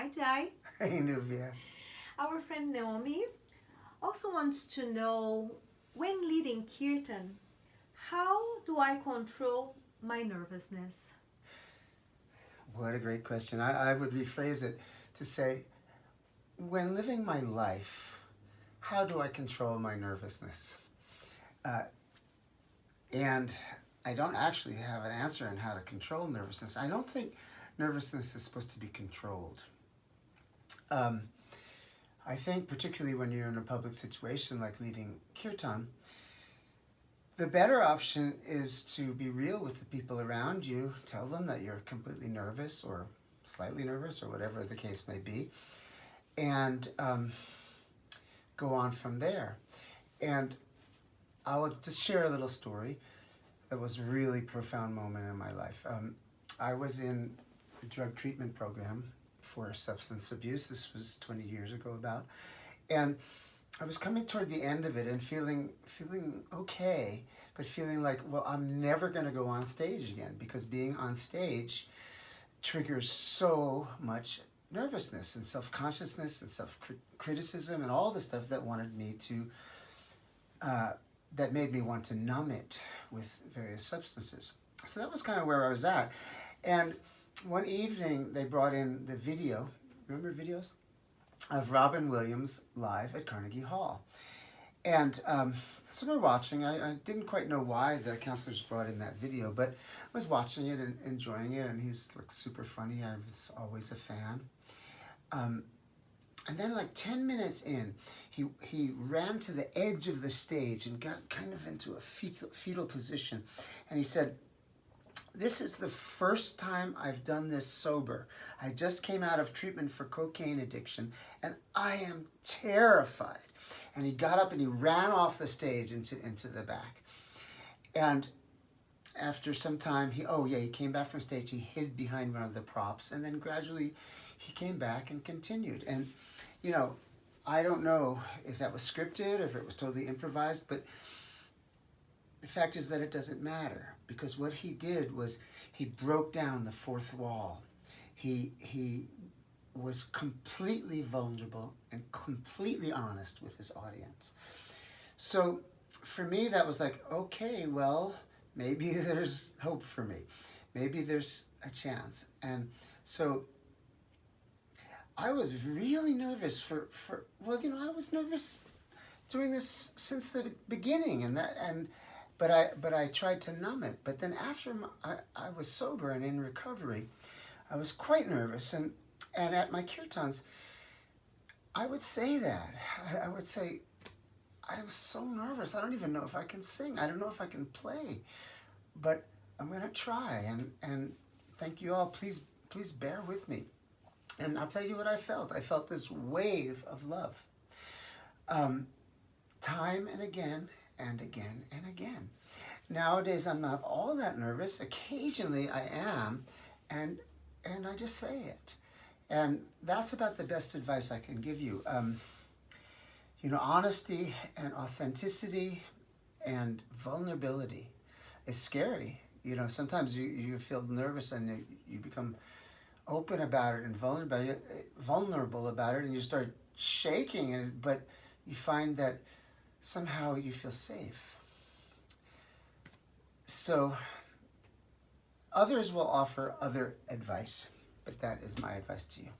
Hi, Jai. Hey, Nubia. Our friend Naomi also wants to know, when leading Kirtan, how do I control my nervousness? What a great question. I would rephrase it to say, when living my life, how do I control my nervousness? Uh, and I don't actually have an answer on how to control nervousness. I don't think nervousness is supposed to be controlled. I think particularly when you're in a public situation like leading Kirtan, the better option is to be real with the people around you. Tell them that you're completely nervous or slightly nervous or whatever the case may be, and go on from there. And I will just share a little story that was a really profound moment in my life. I was in a drug treatment program for substance abuse. This was 20 years ago about. And I was coming toward the end of it and feeling okay, but feeling like, well, I'm never going to go on stage again, because being on stage triggers so much nervousness and self-consciousness and self-criticism and all the stuff that wanted me to, that made me want to numb it with various substances. So that was kind of where I was at. And one evening they brought in the video, remember videos? Of Robin Williams live at Carnegie Hall. And so we're watching. I didn't quite know why the counselors brought in that video, but I was watching it and enjoying it, and he's like super funny. I was always a fan. And then like 10 minutes in, he ran to the edge of the stage and got kind of into a fetal position. And he said, "This is the first time I've done this sober. I just came out of treatment for cocaine addiction, and I am terrified." And he got up and he ran off the stage into the back. And after some time, he came back from stage. He hid behind one of the props, and then gradually he came back and continued. And, you know, I don't know if that was scripted or if it was totally improvised, but the fact is that it doesn't matter, because what he did was he broke down the fourth wall. He was completely vulnerable and completely honest with his audience. So for me, that was like, okay, well, maybe there's hope for me. Maybe there's a chance. And so I was really nervous I was nervous doing this since the beginning, but I tried to numb it. But then after I was sober and in recovery, I was quite nervous. And at my kirtans, I would say that. I would say, I was so nervous. I don't even know if I can sing. I don't know if I can play. But I'm going to try. And thank you all. Please bear with me. And I'll tell you what I felt. I felt this wave of love. Time and again and again and again. Nowadays, I'm not all that nervous. Occasionally, I am, and I just say it. And that's about the best advice I can give you. Honesty and authenticity and vulnerability is scary. Sometimes you feel nervous and you become open about it and vulnerable about it, and you start shaking, but you find that somehow you feel safe. So others will offer other advice, but that is my advice to you.